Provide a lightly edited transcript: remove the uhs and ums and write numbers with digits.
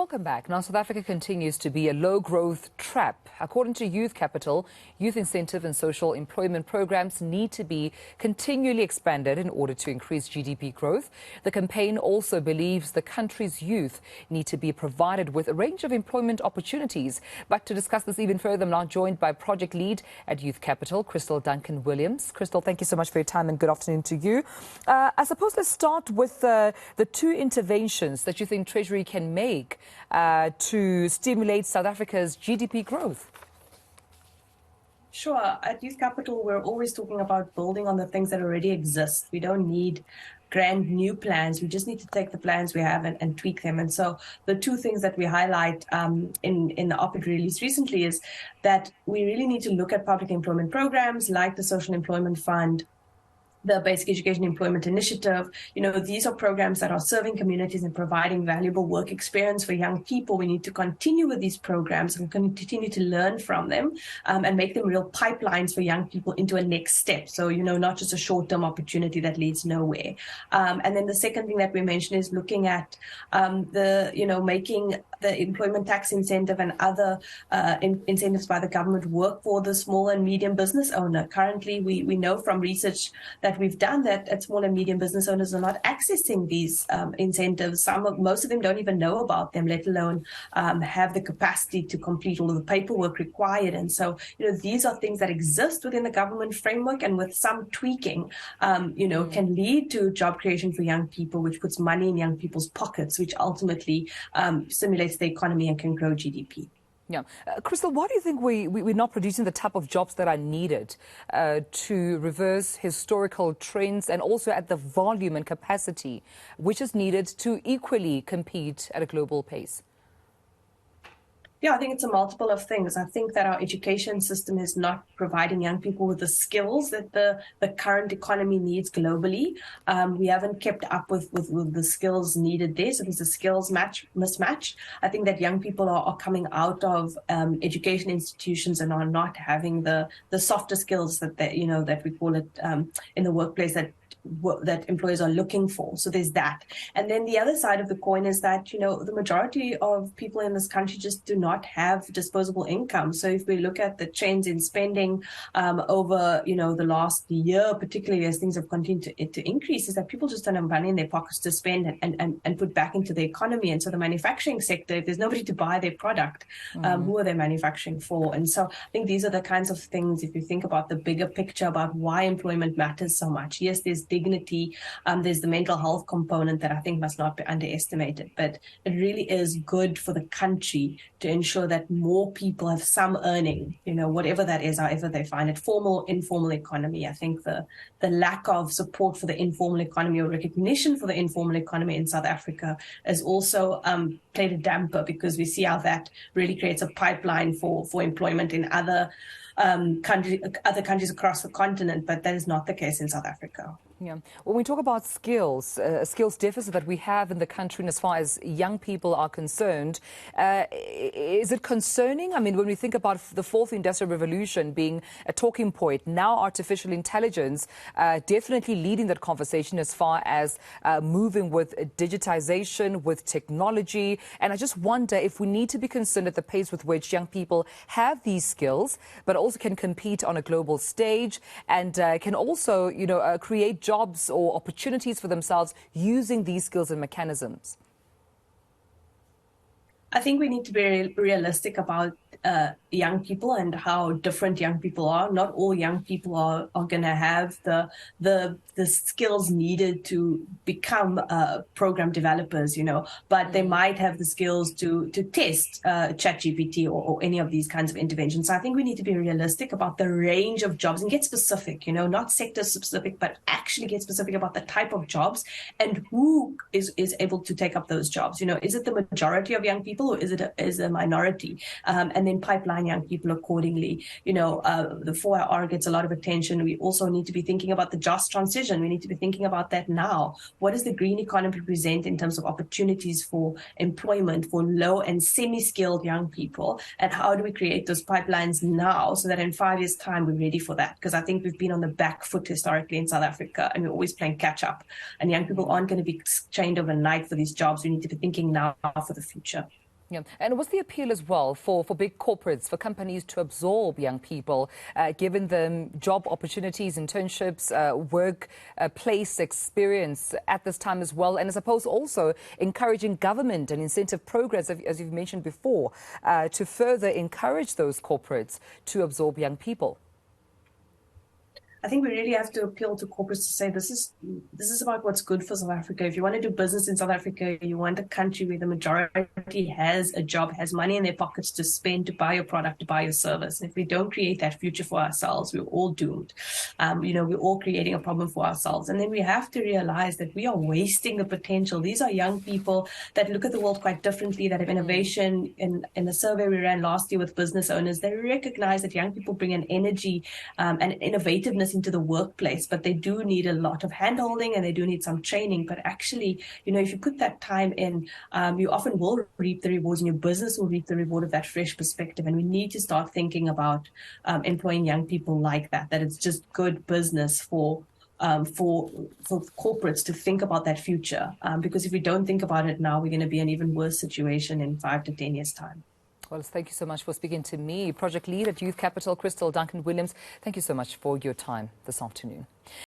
Welcome back. Now, South Africa continues to be a low-growth trap. According to Youth Capital, youth incentive and social employment programs need to be continually expanded in order to increase GDP growth. The campaign also believes the country's youth need to be provided with a range of employment opportunities. But to discuss this even further, I'm now joined by Project Lead at Youth Capital, Kristal Duncan-Williams. Kristal, thank you so much for your time and good afternoon to you. I suppose let's start with the two interventions that you think Treasury can make to stimulate South Africa's GDP growth. Sure. At Youth Capital, we're always talking about building on the things that already exist. We don't need grand new plans. We just need to take the plans we have and tweak them. And so the two things that we highlight in the op-ed release recently is that we really need to look at public employment programs like the Social Employment Fund, the Basic Education Employment Initiative. You know, these are programs that are serving communities and providing valuable work experience for young people. We need to continue with these programs and continue to learn from them and make them real pipelines for young people into a next step. So, you know, not just a short-term opportunity that leads nowhere. And then the second thing that we mentioned is looking at making the employment tax incentive and other incentives by the government work for the small and medium business owner. Currently, we know from research that we've done that small and medium business owners are not accessing these incentives. Most of them don't even know about them, let alone have the capacity to complete all of the paperwork required. And so, you know, these are things that exist within the government framework, and with some tweaking, can lead to job creation for young people, which puts money in young people's pockets, which ultimately stimulates the economy and can grow GDP. Yeah. Kristal, why do you think we're not producing the type of jobs that are needed to reverse historical trends and also at the volume and capacity which is needed to equally compete at a global pace? Yeah, I think it's a multiple of things. I think that our education system is not providing young people with the skills that the current economy needs globally. We haven't kept up with the skills needed there. So there's a skills mismatch. I think that young people are coming out of education institutions and are not having the softer skills that we call it in the workplace that employers are looking for. So there's that. And then the other side of the coin is that, you know, the majority of people in this country just do not have disposable income. So if we look at the trends in spending over, the last year, particularly as things have continued to increase, is that people just don't have money in their pockets to spend and put back into the economy. And so the manufacturing sector, if there's nobody to buy their product, who are they manufacturing for? And so I think these are the kinds of things, if you think about the bigger picture about why employment matters so much. Yes, there's dignity, there's the mental health component that I think must not be underestimated, but it really is good for the country to ensure that more people have some earning, whatever that is, however they find it, formal, informal economy. I think the lack of support for the informal economy or recognition for the informal economy in South Africa has also played a damper, because we see how that really creates a pipeline for employment in other countries across the continent, but that is not the case in South Africa. Yeah. When we talk about skills, a skills deficit that we have in the country, and as far as young people are concerned, is it concerning? I mean, when we think about the fourth industrial revolution being a talking point, now artificial intelligence definitely leading that conversation as far as moving with digitization, with technology. And I just wonder if we need to be concerned at the pace with which young people have these skills, but also can compete on a global stage and can also, create jobs or opportunities for themselves using these skills and mechanisms. I think we need to be realistic about young people and how different young people are. Not all young people are going to have the skills needed to become program developers, but they might have the skills to test ChatGPT or any of these kinds of interventions. So I think we need to be realistic about the range of jobs and get specific, not sector specific, but actually get specific about the type of jobs and who is able to take up those jobs. Is it the majority of young people, or is it a minority? And then pipeline young people accordingly. The 4R gets a lot of attention. We also need to be thinking about the just transition. We need to be thinking about that now. What does the green economy present in terms of opportunities for employment for low and semi-skilled young people? And how do we create those pipelines now so that in 5 years' time we're ready for that? Because I think we've been on the back foot historically in South Africa, and we're always playing catch up. And young people aren't going to be trained overnight for these jobs. We need to be thinking now for the future. Yeah. And what's the appeal as well for big corporates, for companies to absorb young people, giving them job opportunities, internships, workplace experience at this time as well? And I suppose also encouraging government and incentive programs, as you've mentioned before, to further encourage those corporates to absorb young people. I think we really have to appeal to corporates to say this is about what's good for South Africa. If you want to do business in South Africa, you want a country where the majority has a job, has money in their pockets to spend, to buy your product, to buy your service. And if we don't create that future for ourselves, we're all doomed. We're all creating a problem for ourselves. And then we have to realize that we are wasting the potential. These are young people that look at the world quite differently, that have innovation. In the survey we ran last year with business owners, they recognize that young people bring an energy and innovativeness into the workplace, but they do need a lot of handholding and they do need some training. But actually, if you put that time in, you often will reap the rewards, and your business will reap the reward of that fresh perspective. And we need to start thinking about employing young people like that it's just good business for corporates to think about that future. Because if we don't think about it now, we're going to be in an even worse situation in 5 to 10 years' time. Well, thank you so much for speaking to me. Project Lead at Youth Capital, Kristal Duncan-Williams. Thank you so much for your time this afternoon.